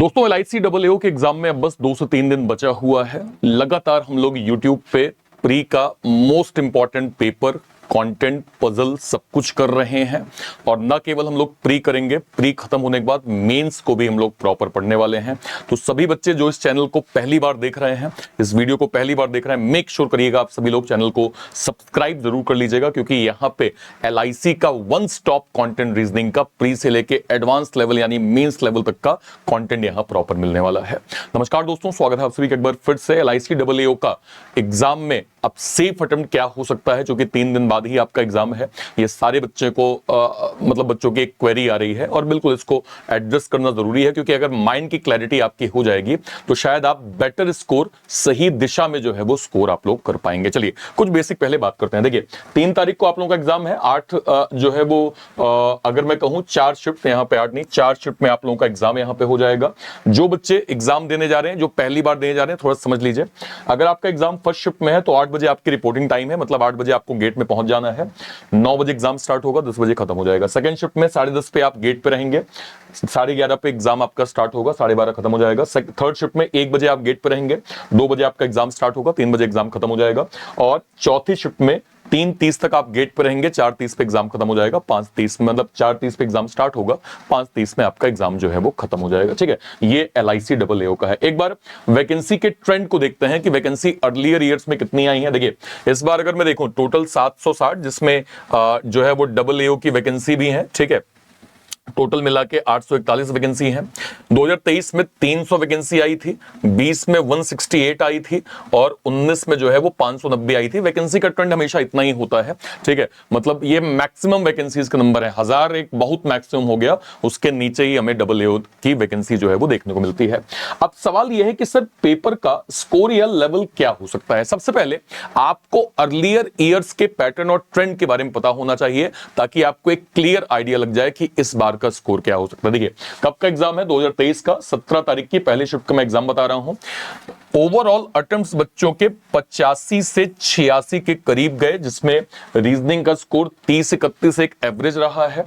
दोस्तों LIC AAO के exam में अब बस 2 से 3 दिन बचा हुआ है। लगातार हम लोग YouTube पे प्री का most important paper, content, puzzle सब कुछ कर रहे हैं। और न केवल हम लोग प्री करेंगे, प्री खत्म होने के बाद मेंस को भी हम लोग प्रॉपर पढ़ने वाले हैं। तो सभी बच्चे जो इस चैनल को पहली बार देख रहे हैं, इस वीडियो को पहली बार देख रहे हैं, मेक श्योर करिएगा आप सभी लोग चैनल को सब्सक्राइब जरूर कर लीजिएगा, क्योंकि यहाँ पे LIC का वन स्टॉप कंटेंट रीजनिंग का प्री से लेके एडवांस लेवल यानी मेंस लेवल तक का कंटेंट यहाँ प्रॉपर मिलने वाला है। नमस्कार दोस्तों, स्वागत है आप सभी का एक बार फिर से। LIC AAO का एग्जाम में अब सेफ अटेम्प्ट क्या हो सकता है, जो कि 3 दिन बाद ही आपका एग्जाम है। ये सारे बच्चे को मतलब बच्चों की एक क्वेरी आ रही है और बिल्कुल इसको एडजस्ट करना जरूरी है, क्योंकि अगर माइंड की क्लैरिटी आपकी हो जाएगी तो शायद आप बेटर स्कोर, सही दिशा में जो है वो स्कोर आप लोग कर पाएंगे। चलिए कुछ बेसिक पहले बात करते हैं। देखिए 3 तारीख को आप लोगों का एग्जाम है। 8 जो है वो अगर मैं कहूं 4 शिफ्ट, यहाँ पे 8 नहीं 4 शिफ्ट में आप लोगों का एग्जाम यहाँ पे हो जाएगा। जो बच्चे एग्जाम देने जा रहे हैं, जो पहली बार देने जा रहे हैं, थोड़ा समझ लीजिए। अगर आपका एग्जाम फर्स्ट शिफ्ट में है तो 8 बजे आपकी रिपोर्टिंग टाइम है, मतलब 8 बजे आपको गेट में पहुंच जाना है। 9 बजे एग्जाम स्टार्ट होगा, 10 बजे खत्म हो जाएगा। सेकंड शिफ्ट में 10:30 पे आप गेट पे रहेंगे, 11:30 पे एग्जाम आपका स्टार्ट होगा, 12:30 खत्म हो जाएगा। थर्ड शिफ्ट में 1 बजे आप गेट पे रहेंगे, 2 बजे आपका एग्जाम स्टार्ट होगा, 3 बजे एग्जाम खत्म हो जाएगा। और चौथी शिफ्ट में 3:30 तक आप गेट पे रहेंगे, 4:30 पे एग्जाम खत्म हो जाएगा। 5:30 मतलब 4:30 पे एग्जाम स्टार्ट होगा, 5:30 में आपका एग्जाम जो है वो खत्म हो जाएगा। ठीक है, ये LIC AAO का है। एक बार वैकेंसी के ट्रेंड को देखते हैं कि वैकेंसी अर्लियर ईयर्स में कितनी आई है। देखिए इस बार अगर मैं देखूं टोटल 760, जिसमें जो है वो AAO की वैकेंसी भी है। ठीक है, टोटल मिला के 841 वैकेंसी है। 2023 में 300 वैकेंसी आई थी, 20 में 168 आई थी और 19 में जो है वो 590 आई थी। वैकेंसी का ट्रेंड हमेशा इतना ही होता है। ठीक है, मतलब ये मैक्सिमम वैकेंसीज का नंबर है। 1000 एक बहुत मैक्सिमम हो गया, उसके नीचे ही हमें AAO की वैकेंसी जो है वो देखने को मिलती है। अब सवाल यह है कि सर पेपर का स्कोर या लेवल क्या हो सकता है। सबसे पहले आपको अर्लियर ईयर्स के पैटर्न और ट्रेंड के बारे में पता होना चाहिए, ताकि आपको एक क्लियर आइडिया लग जाए कि इस बार का स्कोर क्या हो सकता है। देखिए कब का एग्जाम है, 2023 का 17 तारीख की पहले शिफ्ट का मैं एग्जाम बता रहा हूं। ओवरऑल अटेम्प्ट्स बच्चों के 85 से 86 के करीब गए, जिसमें रीजनिंग का स्कोर 30-31 एक एवरेज रहा है।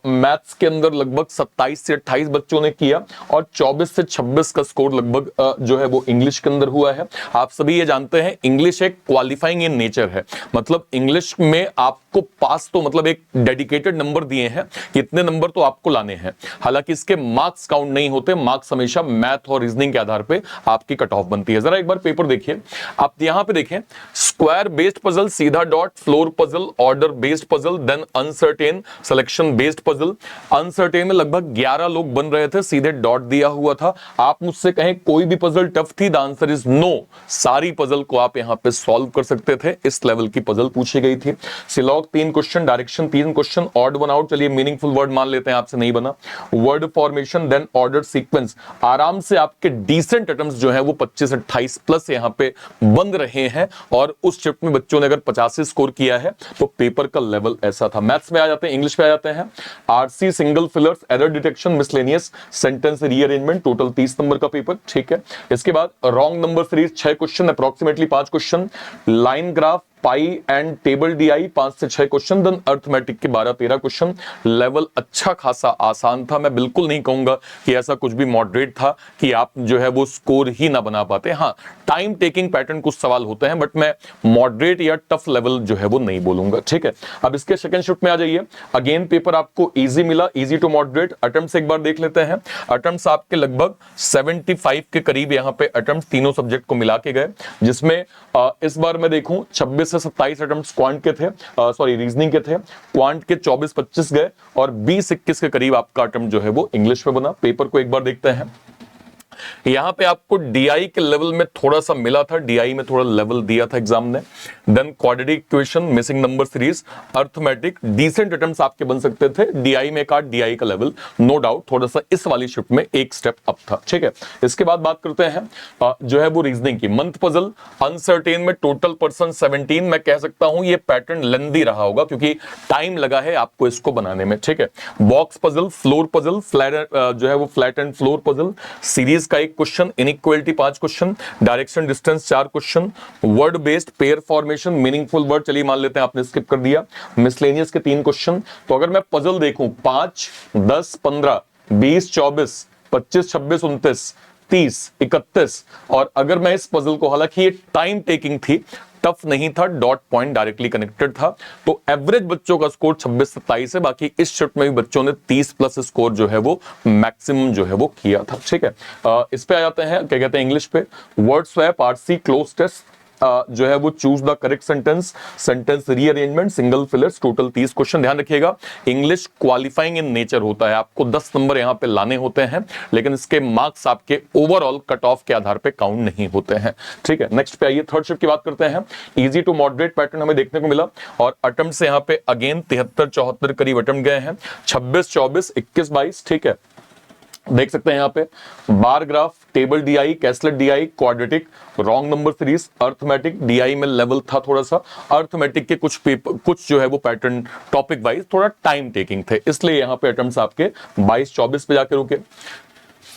मैथ्स के अंदर लगभग 27 से 28 बच्चों ने किया और 24 से 26 का स्कोर लगभग जो है वो इंग्लिश के अंदर हुआ है। आप सभी ये जानते हैं इंग्लिश एक क्वालिफाइंग इन नेचर है, मतलब इंग्लिश में आपको पास तो मतलब एक डेडिकेटेड नंबर दिए हैं कि इतने नंबर तो आपको लाने हैं। हालांकि इसके मार्क्स काउंट नहीं होते, मार्क्स हमेशा मैथ और रीजनिंग के आधार पे आपकी कट ऑफ बनती है। जरा एक बार पेपर देखिए, आप यहां पे देखें स्क्वायर बेस्ड पजल, सीधा dot, floor puzzle, order based puzzle, then uncertain, selection based puzzle. Uncertain में लगभग 11 लोग बन रहे थे, सीधे डॉट दिया हुआ था। आप मुझसे कहें कोई भी पजल टफ थी, द आंसर इज नो। सारी पजल को आप यहां पे सॉल्व कर सकते थे, इस लेवल की पजल पूछी गई थी। सिलॉग 3 question, direction 3 question, odd one out, चलिए मीनिंगफुल वर्ड मान लेते हैं आपसे नहीं बना। Word formation, then order sequence. आराम से आपके डिसेंट अटेम्प्ट्स जो है वो 25-28 प्लस यहां पे बन रहे हैं। और उस शिफ्ट में बच्चों ने अगर 85 स्कोर किया है तो पेपर का लेवल ऐसा था। मैथ्स में आ जाते हैं, इंग्लिश में आ जाते हैं। RC, single fillers, error detection, miscellaneous, sentence rearrangement, total 30 number का पेपर। ठीक है, इसके बाद wrong number series 6 question, approximately 5 question. Line graph, pi and table DI 5 से 6 क्वेश्चन, देन अर्थमेटिक के 12-13 क्वेश्चन। लेवल अच्छा खासा आसान था। मैं बिल्कुल नहीं कहूंगा कि ऐसा कुछ भी मॉडरेट था कि आप जो है वो स्कोर ही ना बना पाते। हाँ, टाइम टेकिंग पैटर्न कुछ सवाल होते हैं, बट मैं मॉडरेट या टफ लेवल जो है वो नहीं बोलूंगा। ठीक है, अब इसके सेकंड शिफ्ट में आ जाइए। अगेन पेपर आपको इजी मिला, इजी टू मॉडरेट। अटेम्प्ट्स एक बार देख लेते हैं। अटेम्प्ट्स आपके लगभग 75 के करीब यहाँ पे अटेम्प्ट्स तीनों सब्जेक्ट को मिला के गए, जिसमें इस बार मैं देखूं 26 से 27 अटेम्प्ट्स क्वांट के थे, सॉरी रीजनिंग के थे। क्वांट के 24-25 गए और 20-21 के करीब आपका अटेम्प्ट जो है वो इंग्लिश में बना। पेपर को एक बार देखते हैं। यहां पे आपको DI के लेवल में थोड़ा सा मिला था, DI में थोड़ा लेवल दिया था एग्जाम ने। Then quadratic equation, missing number series, arithmetic, decent attempts आपके बन सकते थे। DI में का DI का लेवल नो डाउट थोड़ा सा इस वाली शिफ्ट में एक स्टेप अप था। ठीक है, इसके बाद बात करते हैं जो है वो रीजनिंग की। मंथ पजल, अनसर्टेन में टोटल पर्सन 17। मैं कह सकता हूं ये पैटर्न लेंदी रहा होगा, क्योंकि टाइम लगा है आपको इसको बनाने में। ठीक है, box puzzle, floor puzzle, flat जो है वो flat and floor puzzle, series का 1 question, inequality 5 question, direction distance 4 question, word based, pair formation, meaningful word चलिए मान लेते हैं आपने स्किप कर दिया, मिसलेनियस के 3 क्वेश्चन। तो अगर मैं पजल देखूं 5, 10, 15, 20, 24, 25, 26, 29, 30, 31। और अगर मैं इस पजल को, हालांकि ये टाइम टेकिंग थी, टफ नहीं था, डॉट पॉइंट डायरेक्टली कनेक्टेड था, तो एवरेज बच्चों का स्कोर 26-27 है। बाकी इस शिफ्ट में भी बच्चों ने 30 प्लस स्कोर जो है वो मैक्सिमम जो है वो किया था। ठीक है, इस पे आ जाते हैं, क्या कहते हैं इंग्लिश पे, word swap, RC, cloze test, जो है वो choose the correct sentence, sentence rearrangement, single fillers, total 30 question. ध्यान रखिएगा, इंग्लिश क्वालिफाइंग इन नेचर होता है, आपको 10 नंबर यहां पे लाने होते हैं, लेकिन इसके मार्क्स आपके ओवरऑल कट ऑफ के आधार पे काउंट नहीं होते हैं। ठीक है, नेक्स्ट पे आइए, थर्ड शिफ्ट की बात करते हैं। इजी टू मॉडरेट पैटर्न हमें देखने को मिला, और अटेम्प्ट से यहां पे अगेन 73-74 करीब अटेम्प्ट गए हैं, 26-24, 21-22। ठीक है, देख सकते हैं यहां पे bar graph, table DI, caselet DI, quadratic, wrong number series, arithmetic. DI में लेवल था थोड़ा सा, अर्थमेटिक के कुछ पेपर, कुछ जो है वो पैटर्न टॉपिक वाइज थोड़ा टाइम टेकिंग थे, इसलिए यहां पे अटेम्प्ट्स आपके 22-24 पे जाके रुके।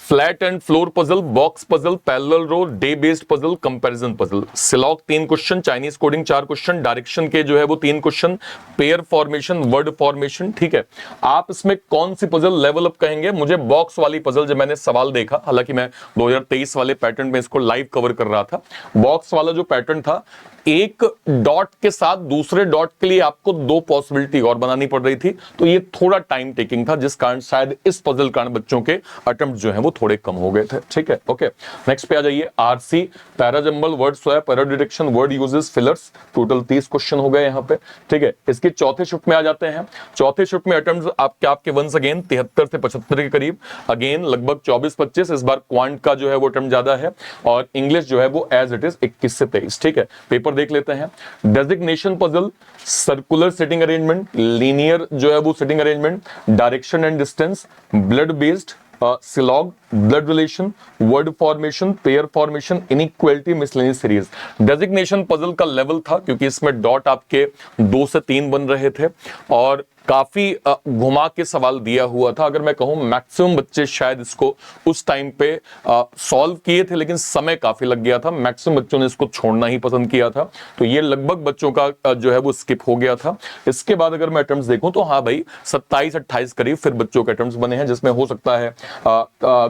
Flat and floor puzzle, box puzzle, parallel row, day based puzzle, comparison puzzle, syllogism 3 question, Chinese coding 4 question, direction के जो है वो 3 question, pair formation, word formation. ठीक है, आप इसमें कौन सी पजल लेवल अप कहेंगे? मुझे बॉक्स वाली पजल, जब मैंने सवाल देखा, हालांकि मैं 2023 वाले पैटर्न में इसको लाइव कवर कर रहा था, बॉक्स वाला जो पैटर्न था, एक डॉट के साथ दूसरे डॉट के लिए आपको 2 पॉसिबिलिटी और बनानी पड़ रही थी, तो ये थोड़ा टाइम टेकिंग था, जिस कारण शायद इस पजल कारण बच्चों के अटेम्प्ट जो है वो थोड़े कम हो गए थे। ठीक है, ओके, नेक्स्ट पे आ जाइए। RC, parajumble, word swap, error detection, word uses, fillers, total 30 question हो गए यहां पे। ठीक है, इसके चौथे शिफ्ट में आ जाते हैं। चौथे शिफ्ट में अटेम्प्ट आपके वंस अगेन 73 से 75 के करीब, अगेन लगभग 24-25। इस बार क्वांट का जो है वो अटेम्प्ट ज्यादा है, और इंग्लिश जो है वो एज इट इज 21 से 23। ठीक है, पेपर देख लेते हैं। Designation puzzle, circular sitting arrangement, linear जो है वो sitting arrangement, direction and distance, blood based, syllogism, blood relation, word formation, pair formation, inequality, miscellaneous series. Designation puzzle का लेवल था, क्योंकि इसमें डॉट आपके 2 से 3 बन रहे थे, और काफी घुमा के सवाल दिया हुआ था। अगर मैं कहूं मैक्सिमम बच्चे शायद इसको उस टाइम पे सॉल्व किए थे, लेकिन समय काफी लग गया था, मैक्सिमम बच्चों ने इसको छोड़ना ही पसंद किया था, तो ये लगभग बच्चों का जो है वो स्किप हो गया था। इसके बाद अगर मैं अटेम्प्ट्स देखूं तो हाँ भाई 27-28 करीब फिर बच्चों के अटेम्प्ट्स बने हैं, जिसमें हो सकता है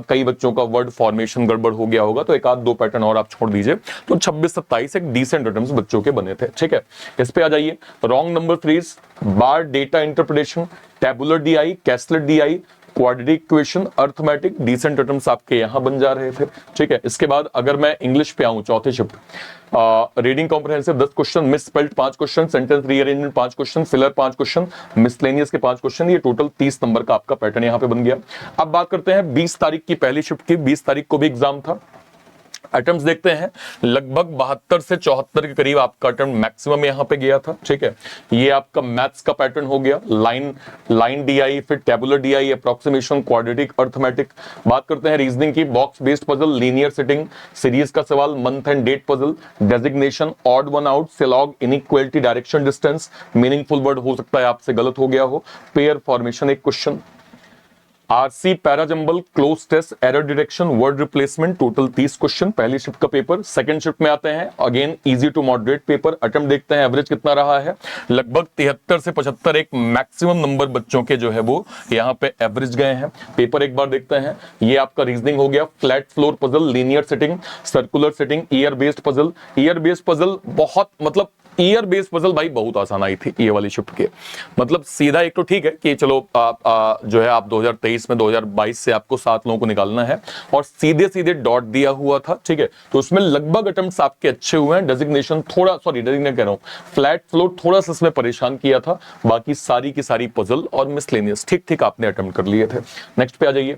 कई बच्चों का वर्ड फॉर्मेशन गड़बड़ हो गया होगा, तो एक आध 2 पैटर्न और आप छोड़ दीजिए, तो 26-27 एक डिसेंट अटेम्प्ट्स बच्चों के बने थे। ठीक है, इस पे आ जाइए। Wrong number series, bar data interpretation, tabular DI, caselet DI, quadratic equation, arithmetic, decent attempts आपके यहां बन जा रहे थे। ठीक है, इसके बाद अगर मैं इंग्लिश पे आऊं, चौथे shift, reading comprehensive 10 question, miss spelled 5 question, sentence rearrangement 5 question, filler 5 question, miscellaneous के 5 क्वेश्चन, ये टोटल 30 नंबर का आपका पैटर्न यहां पे बन गया। अब बात करते हैं 20 तारीख की पहली शिफ्ट की। 20 तारीख को भी एग्जाम था, अटेम्प्ट्स देखते हैं, लगभग 72 से 74 के करीब आपका अटेम्प्ट मैक्सिमम यहां पे गया था। ठीक है, ये आपका मैथ्स का पैटर्न हो गया, लाइन डीआई, फिर tabular DI, approximation, quadratic, arithmetic. बात करते हैं रीजनिंग की, box based puzzle, linear sitting, series का सवाल, month and date puzzle, designation, odd one out, syllogism, inequality, direction, distance, meaningful word हो सकता है आपसे गलत हो गया हो, पेयर फॉर्मेशन एक question, RC, parajumble, cloze test, error detection, word replacement, total 30 question पहली शिफ्ट का पेपर। सेकंड शिफ्ट में आते हैं, again easy to moderate paper. Attempt देखते हैं एवरेज कितना रहा है, लगभग 73 से 75 एक मैक्सिमम नंबर बच्चों के जो है वो यहाँ पे एवरेज गए हैं। पेपर एक बार देखते हैं, ये आपका रीजनिंग हो गया, flat floor puzzle, linear sitting, circular sitting, year based puzzle. Year based puzzle बहुत, मतलब ईयर बेस्ड पजल भाई बहुत आसान आई थी ये वाली शिफ्ट के, मतलब सीधा एक तो ठीक है कि चलो जो है आप 2023 में 2022 से आपको 7 लोगों को निकालना है, और सीधे सीधे डॉट दिया हुआ था। ठीक है, तो उसमें लगभग अटेम्प्ट्स आपके अच्छे हुए हैं। डेजिग्नेशन थोड़ा, सॉरी डेजिग्नेट कह रहा हूं, फ्लैट फ्लोर थोड़ा सा इसमें परेशान किया था, बाकी सारी की सारी पजल और मिसलेनियस ठीक ठीक आपने अटेम्प्ट कर लिए थे। नेक्स्ट पे आ जाइए।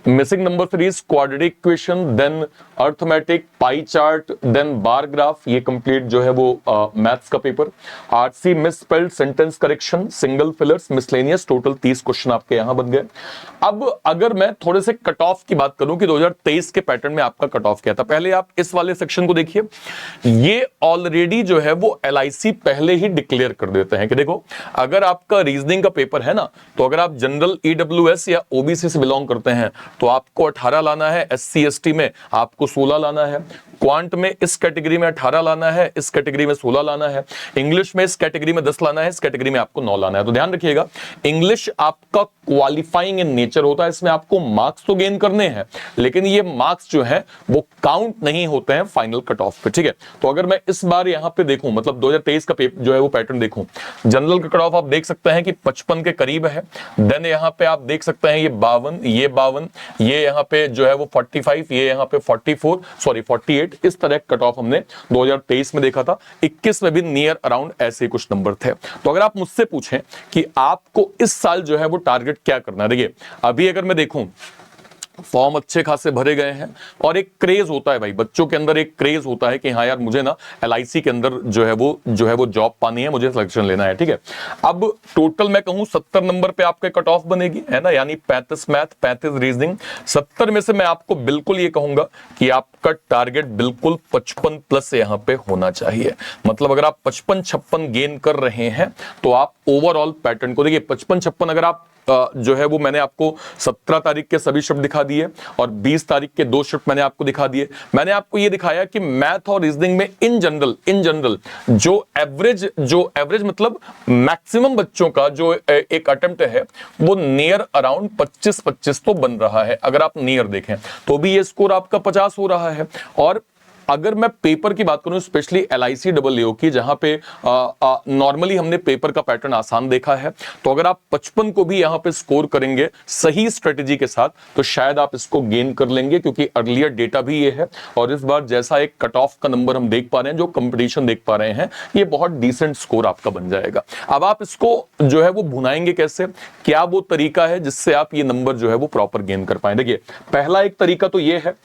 Missing number series, quadratic equation, then arithmetic, pie chart, then bar graph, ये कंप्लीट जो है वो मैथ्स का पेपर। RC, misspelled, sentence correction, single fillers, miscellaneous, total 30 question आपके यहां बन गए। अब अगर मैं थोड़े से कट ऑफ की बात करूं कि 2023 के पैटर्न में आपका कट ऑफ क्या था, पहले आप इस वाले सेक्शन को देखिए। ये ऑलरेडी जो है वो LIC पहले ही डिक्लेयर कर देते हैं कि देखो, अगर आपका रीजनिंग का पेपर है ना, तो अगर आप जनरल EWS या OBC से बिलोंग करते हैं तो आपको 18 लाना है, SC ST में आपको 16 लाना है, क्वांट में इस कैटेगरी में 18 लाना है, इस कैटेगरी में 16 लाना है, इंग्लिश में इस कैटेगरी में 10 लाना है, इस कैटेगरी में आपको 9 लाना है। तो ध्यान रखिएगा, इंग्लिश आपका क्वालिफाइंग इन नेचर होता है, इसमें आपको मार्क्स तो गेन करने हैं, लेकिन ये मार्क्स जो है वो काउंट नहीं होते हैं फाइनल कट ऑफ पे, ठीक है। तो अगर मैं इस बार यहां पे देखूं, मतलब 2023 का पेपर जो है वो पैटर्न देखूं, जनरल का कट ऑफ आप देख सकते हैं कि 55 के करीब है। देन यहां पे आप देख सकते हैं ये 52, ये 52, ये यहां पे जो है वो 45, ये यहां पे 48, इस तरह कट ऑफ हमने 2023 में देखा था। 21 में भी नियर अराउंड ऐसे कुछ नंबर थे। तो अगर आप मुझसे पूछें कि आपको इस साल जो है वो टारगेट क्या करना है, देखिए अभी अगर मैं देखूं फॉर्म अच्छे खासे भरे गए हैं और एक क्रेज होता है भाई, बच्चों के अंदर एक क्रेज होता है कि हाँ यार मुझे ना LIC के अंदर जो है वो जॉब पानी है, मुझे सिलेक्शन लेना है, ठीक है। अब टोटल मैं कहूं 70 नंबर पे आपके कट ऑफ बनेगी, है ना, यानी 35 मैथ, 35 रीजनिंग। 70 में से मैं आपको बिल्कुल ये कहूंगा कि आपका टारगेट बिल्कुल 55 प्लस यहां पे होना चाहिए। मतलब अगर आप 55-56 गेन कर रहे हैं तो आप ओवरऑल पैटर्न को देखिए, 55-56 अगर आप जो है वो मैंने आपको 17 तारीख के सभी शिफ्ट दिखा दिए और 20 तारीख के 2 शिफ्ट मैंने आपको दिखा दिए। मैंने आपको ये दिखाया कि मैथ और रीजनिंग में इन जनरल जो एवरेज मतलब मैक्सिमम बच्चों का जो एक अटेम्प्ट है वो नियर अराउंड 25-25 तो बन रहा है। अगर आप नियर देखें तो भी ये स्कोर आपका 50 हो रहा है। और अगर मैं पेपर की बात करूं, स्पेशली LIC AAO की, जहां पे नॉर्मली हमने पेपर का पैटर्न आसान देखा है, तो अगर आप 55 को भी यहां पे स्कोर करेंगे सही स्ट्रेटेजी के साथ तो शायद आप इसको गेन कर लेंगे, क्योंकि अर्लियर डेटा भी ये है और इस बार जैसा एक कट ऑफ का नंबर हम देख पा रहे हैं, जो कंपटीशन देख पा रहे हैं, ये बहुत डिसेंट स्कोर आपका बन जाएगा। अब आप इसको जो है वो भुनाएंगे कैसे, क्या वो तरीका है जिससे आप ये नंबर जो है वो प्रॉपर गेन कर पाए। देखिए पहला एक तरीका तो ये है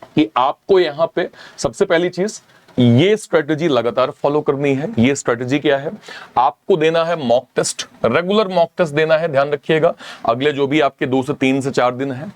कि आपको यहां पे सबसे पहली चीज ये स्ट्रेटजी लगातार फॉलो करनी है। ये स्ट्रेटजी क्या है, आपको देना है mock test, regular mock test देना है, ध्यान रखिएगा, अगले जो भी आपके 2 से 3 से 4 दिन है।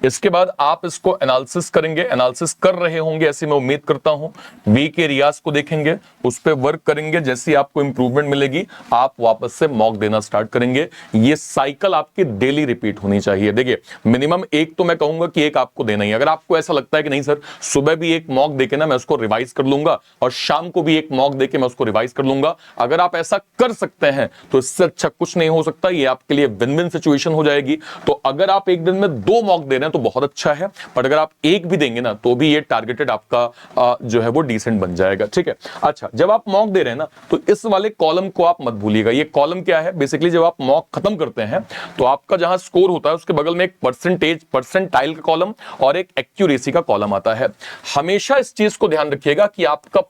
इसके बाद आप इसको एनालिसिस करेंगे, एनालिसिस कर रहे होंगे ऐसी मैं उम्मीद करता हूं। वीक के रियाज को देखेंगे, उस पर वर्क करेंगे, जैसी आपको इंप्रूवमेंट मिलेगी आप वापस से मॉक देना स्टार्ट करेंगे। ये साइकिल आपकी डेली रिपीट होनी चाहिए। देखिए मिनिमम एक तो मैं कहूंगा कि एक आपको देना ही। अगर आपको ऐसा लगता है कि नहीं सर सुबह भी एक मॉक देके ना मैं उसको रिवाइज कर लूंगा और शाम को भी एक मॉक देके मैं उसको रिवाइज कर लूंगा, अगर आप ऐसा कर सकते हैं तो इससे अच्छा कुछ नहीं हो सकता। ये आपके लिए विन विन सिचुएशन हो जाएगी। तो अगर आप एक दिन में 2 मॉक दे रहे हैं तो बहुत अच्छा है, पर अगर आप एक भी देंगे ना तो भी ये टारगेटेड आपका जो है वो डिसेंट बन जाएगा, ठीक है। अच्छा, जब आप मॉक दे रहे हैं ना तो इस वाले कॉलम को आप मत भूलिएगा। ये कॉलम क्या है, बेसिकली जब आप मॉक खत्म करते हैं तो आपका जहां स्कोर होता है उसके बगल में एक परसेंटाइल का कॉलम और एक एक्यूरेसी का कॉलम आता है। हमेशा इस चीज को ध्यान रखिएगा कि आपका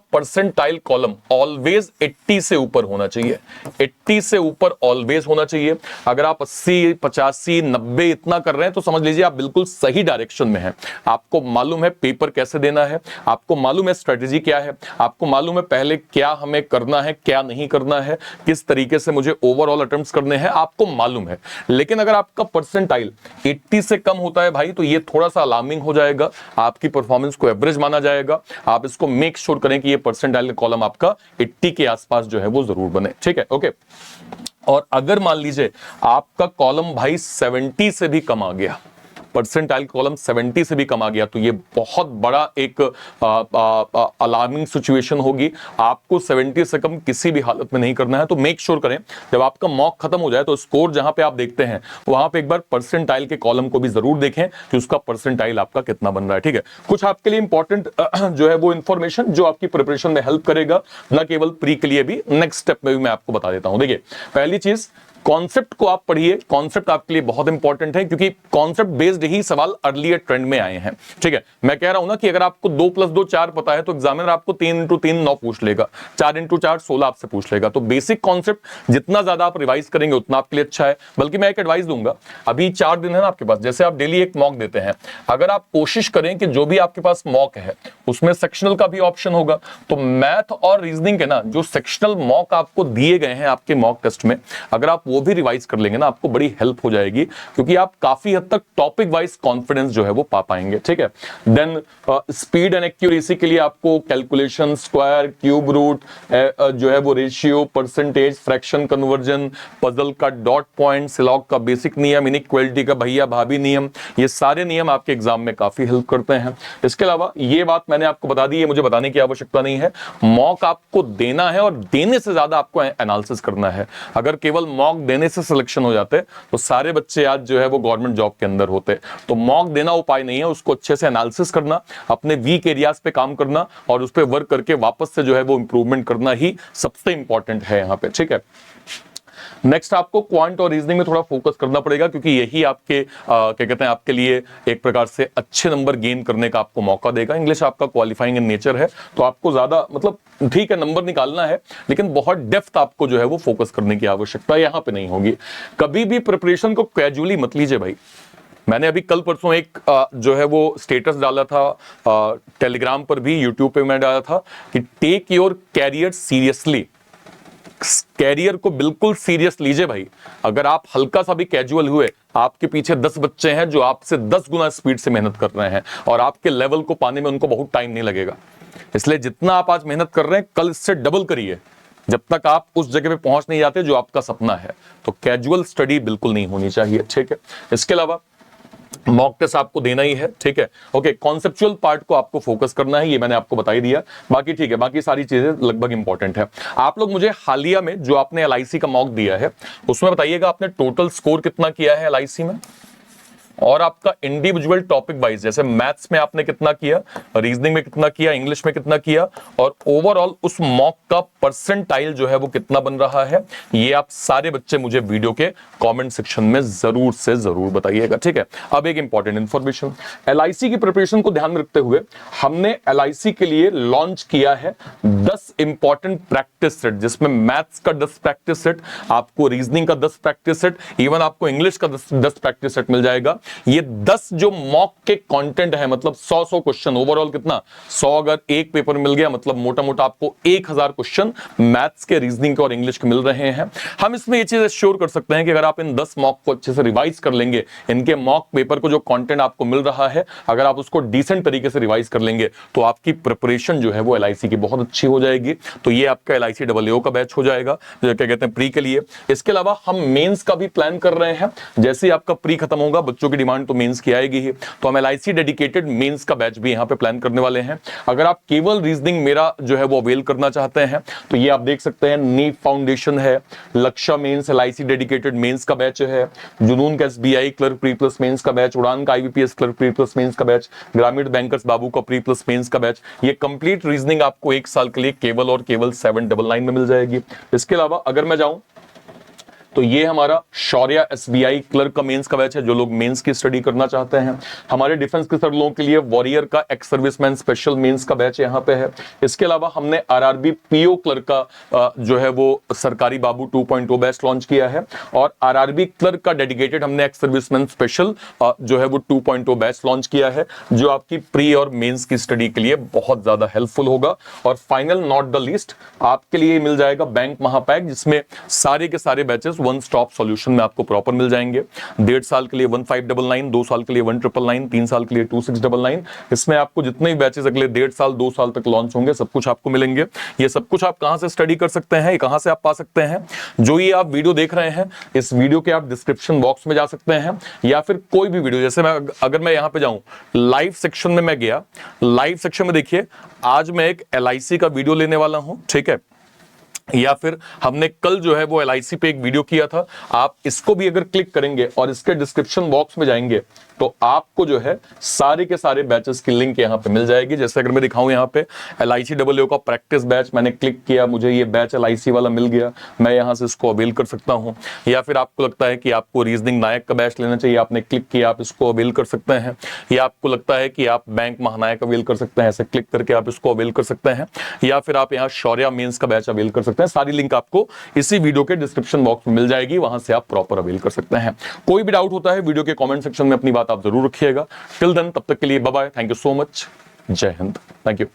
परसेंटाइल कॉलम ऑलवेज 80 से ऊपर होना चाहिए। 80 से ऊपर ऑलवेज होना चाहिए। अगर आप 80, 85, 90 इतना कर रहे हैं तो समझ लीजिए आप बिल्कुल सही डायरेक्शन में हैं। आपको मालूम है पेपर कैसे देना है, आपको मालूम है स्ट्रेटेजी क्या है, आपको मालूम है पहले क्या हमें करना है, क्या नहीं करना है, किस तरीके से मुझे ओवरऑल अटेम्प्ट्स करने हैं, आपको मालूम है। लेकिन अगर आपका परसेंटाइल 80 से कम होता है भाई तो ये थोड़ा सा अलार्मिंग हो जाएगा, आपकी परफॉर्मेंस को एवरेज माना जाएगा। आप इसको मेक श्योर करें कि ये परसेंटाइल कॉलम आपका 80 के आसपास जो है वो जरूर बने, ठीक है, ओके। और अगर मान लीजिए आपका कॉलम भाई 70 से भी कम आ गया, परसेंटाइल कॉलम 70 से भी कम आ गया, तो ये बहुत बड़ा एक अलार्मिंग सिचुएशन होगी। आपको 70 से कम किसी भी हालत में नहीं करना है। तो मेक श्योर करें जब आपका मॉक खत्म हो जाए तो स्कोर जहां पे आप देखते हैं वहां पे एक बार परसेंटाइल के कॉलम को भी जरूर देखें कि उसका परसेंटाइल आपका कितना बन रहा है, ठीक है। कुछ आपके लिए इंपॉर्टेंट जो है वो इंफॉर्मेशन जो आपकी प्रिपरेशन में हेल्प करेगा, न केवल प्री के लिए भी, नेक्स्ट स्टेप में भी मैं आपको बता देता हूं। देखिए पहली चीज, कॉन्सेप्ट को आप पढ़िए। कॉन्सेप्ट आपके लिए बहुत इंपॉर्टेंट है क्योंकि कॉन्सेप्ट बेस्ड ही सवाल अर्लियर ट्रेंड में आए हैं, ठीक है। मैं कह रहा हूं ना कि अगर आपको 2 + 2 4 पता है तो एग्जामिनर आपको 3 × 3 9 पूछ लेगा, 4 × 4 16 आपसे पूछ लेगा। तो बेसिक कॉन्सेप्ट जितना ज्यादा आप रिवाइज करेंगे उतना आपके लिए अच्छा है। बल्कि मैं एक एडवाइस दूंगा, अभी 4 दिन है ना आपके पास, जैसे आप डेली एक मॉक देते हैं, अगर आप कोशिश करें कि जो भी आपके पास मॉक है उसमें सेक्शनल का भी ऑप्शन होगा, तो मैथ और रीजनिंग के ना जो सेक्शनल मॉक आपको दिए गए हैं आपके मॉक टेस्ट में, अगर आप वो भी रिवाइज कर लेंगे ना, आपको बड़ी हेल्प हो जाएगी, क्योंकि आप काफी हद तक टॉपिक वाइज कॉन्फिडेंस जो है वो पा पाएंगे, ठीक है। देन स्पीड एंड एक्यूरेसी के लिए आपको कैलकुलेशन, स्क्वायर, क्यूब रूट, जो है वो ratio, percentage, fraction conversion, puzzle का डॉट पॉइंट, सिलॉग का बेसिक नियम, इनइक्वालिटी का भैया भाभी नियम, ये सारे नियम आपके एग्जाम में काफी हेल्प करते हैं। इसके अलावा ये बात मैंने आपको बता दी है, मुझे बताने की आवश्यकता नहीं है, मॉक आपको देना है और देने से ज्यादा आपको एनालिसिस करना है। अगर केवल मॉक देने से सिलेक्शन हो जाते तो सारे बच्चे आज जो है वो गवर्नमेंट जॉब के अंदर होते। तो मॉक देना उपाय नहीं है, उसको अच्छे से एनालिसिस करना, अपने वीक एरियाज पे काम करना और उस पर वर्क करके वापस से जो है वो इंप्रूवमेंट करना ही सबसे इंपॉर्टेंट है यहां पे, ठीक है। नेक्स्ट आपको क्वांट और रीजनिंग में थोड़ा फोकस करना पड़ेगा, क्योंकि यही आपके क्या कहते हैं आपके लिए एक प्रकार से अच्छे नंबर गेन करने का आपको मौका देगा। इंग्लिश आपका क्वालिफाइंग इन नेचर है, तो आपको ज्यादा मतलब ठीक है नंबर निकालना है, लेकिन बहुत डेप्थ आपको जो है वो फोकस करने की आवश्यकता यहां पे नहीं होगी। कभी भी प्रिपरेशन को कैजुअली मत लीजिए भाई। मैंने अभी कल परसों एक जो है वो स्टेटस डाला था टेलीग्राम पर भी, यूट्यूब पे मैं डाला था कि take your career seriously. Career को बिल्कुल सीरियस लीजिए भाई। अगर आप हल्का सा भी कैजुअल हुए, आपके पीछे 10 बच्चे हैं जो आपसे 10 गुना स्पीड से मेहनत कर रहे हैं और आपके लेवल को पाने में उनको बहुत टाइम नहीं लगेगा। इसलिए जितना आप आज मेहनत कर रहे हैं, कल इससे डबल करिए, जब तक आप उस जगह पे पहुंच नहीं जाते जो आपका सपना है। तो कैजुअल स्टडी बिल्कुल नहीं होनी चाहिए, ठीक है। इसके अलावा मॉक टेस्ट आपको देना ही है, ठीक है। ओके, कॉन्सेप्चुअल पार्ट को आपको फोकस करना है, ये मैंने आपको बता ही दिया। बाकी ठीक है, बाकी सारी चीजें लगभग इंपॉर्टेंट है। आप लोग मुझे हालिया में जो आपने एलआईसी का मॉक दिया है उसमें बताइएगा आपने टोटल स्कोर कितना किया है एलआईसी में, और आपका इंडिविजुअल टॉपिक वाइज, जैसे मैथ्स में आपने कितना किया, रीजनिंग में कितना किया, इंग्लिश में कितना किया, और ओवरऑल उस मॉक का परसेंटाइल जो है वो कितना बन रहा है, ये आप सारे बच्चे मुझे वीडियो के कमेंट सेक्शन में जरूर से जरूर बताइएगा, ठीक है। अब एक इंपॉर्टेंट इंफॉर्मेशन, एलआईसी की प्रिपरेशन को ध्यान में रखते हुए हमने एलआईसी के लिए लॉन्च किया है 10 इंपॉर्टेंट प्रैक्टिस सेट, जिसमें मैथ्स का 10 प्रैक्टिस सेट, आपको रीजनिंग का 10 प्रैक्टिस सेट, इवन आपको इंग्लिश का 10 प्रैक्टिस सेट मिल जाएगा। ये 10 जो मॉक के कंटेंट है, मतलब 100 क्वेश्चन ओवरऑल, कितना 100 अगर एक पेपर मिल गया मतलब मोटा मोटा आपको 1000 क्वेश्चन मैथ्स के, रीजनिंग के और इंग्लिश के मिल रहे हैं। हम इसमें ये चीज एश्योर कर सकते हैं कि अगर आप इन 10 मॉक को अच्छे से रिवाइज कर लेंगे, इनके मॉक पेपर को जो कंटेंट आपको मिल रहा है अगर आप उसको डिसेंट तरीके से रिवाइज कर लेंगे तो आपकी प्रिपरेशन जो है वो एलआईसी की बहुत अच्छी हो जाएगी। तो ये आपका एलआईसी AAO का बैच हो जाएगा, जो क्या कहते हैं प्री के लिए। इसके अलावा हम मेंस का भी प्लान कर रहे हैं, जैसे ही आपका प्री खत्म होगा बच्चों की डिमांड तो मेंस की आएगी ही, तो हम एलआईसी डेडिकेटेड मेंस का बैच भी यहां पे प्लान करने वाले हैं। अगर आप केवल रीजनिंग मेरा जो है वो अवेल करना चाहते हैं तो ये आप देख सकते हैं, नीट फाउंडेशन है, Lakshya mains LIC dedicated mains का बैच है, जुनून का SBI clerk pre plus mains का बैच, उड़ान का IBPS clerk pre plus mains का बैच, ग्रामीण बैंकर्स बाबू का प्री प्लस मेंस का बैच। ये कंप्लीट रीजनिंग आपको 1 साल के लिए केवल और केवल 799 में मिल जाएगी। इसके अलावा अगर मैं जाऊं तो ये हमारा शौर्य एसबीआई क्लर्क का मेंस का बैच है, जो लोग मेंस की स्टडी करना चाहते हैं। हमारे डिफेंस के सर लोगों के लिए वॉरियर का एक्स सर्विसमैन स्पेशल मेंस का बैच यहाँ पे है। इसके अलावा हमने आरआरबी पीओ क्लर्क का जो है वो सरकारी बाबू 2.0 बैच लॉन्च किया है, और आरआरबी क्लर्क का डेडिकेटेड हमने एक्स सर्विसमैन स्पेशल जो है वो 2.0 बैच लॉन्च किया है, जो आपकी प्री और मेंस की स्टडी के लिए बहुत ज्यादा हेल्पफुल होगा। और फाइनल नॉट द लीस्ट आपके लिए मिल जाएगा बैंक महापैक, जिसमें सारे के सारे बैचेस वन स्टॉप सॉल्यूशन में आपको प्रॉपर मिल जाएंगे। 1.5 साल के लिए 1599, 2 साल के लिए 1999, 3 साल के लिए 2699। इसमें आपको जितने भी बैचेस अगले 1.5 साल 2 साल तक लॉन्च होंगे सब कुछ आपको मिलेंगे। ये सब कुछ आप कहां से स्टडी कर सकते हैं, कहां से आप पा सकते हैं, जो ये आप वीडियो देख रहे हैं इस वीडियो के आप डिस्क्रिप्शन बॉक्स में जा सकते हैं, या फिर कोई भी वीडियो, जैसे मैं अगर मैं यहां पे जाऊं लाइव सेक्शन में, मैं गया लाइव सेक्शन में, देखिए आज मैं एक एलआईसी का वीडियो लेने वाला हूं, ठीक है, या फिर हमने कल जो है वो एलआईसी पे एक वीडियो किया था। आप इसको भी अगर क्लिक करेंगे और इसके डिस्क्रिप्शन बॉक्स में जाएंगे तो आपको जो है सारे के सारे बैचेस की लिंक यहां पे मिल जाएगी। जैसे अगर मैं दिखाऊं यहां पे एलआईसी AAO का प्रैक्टिस बैच, मैंने क्लिक किया, मुझे ये बैच एलआईसी वाला मिल गया, मैं यहां से इसको अवेल कर सकता हूं। या फिर आपको लगता है कि आपको रीजनिंग नायक का बैच लेना चाहिए, आपने क्लिक किया, आप इसको अवेल कर सकते हैं। या आपको लगता है कि आप बैंक महानायक अवेल कर सकते हैं, ऐसे क्लिक करके आप इसको अवेल कर सकते हैं। या फिर आप यहाँ शौर्य मेंस का बैच अवेल कर सकते हैं। सारी लिंक आपको इसी वीडियो के डिस्क्रिप्शन बॉक्स में मिल जाएगी, वहां से आप प्रॉपर अवेल कर सकते हैं। कोई भी डाउट होता है वीडियो के कमेंट सेक्शन में अपनी बात आप जरूर रखिएगा। टिल देन, तब तक के लिए bye bye, thank you so much, जय हिंद, थैंक यू।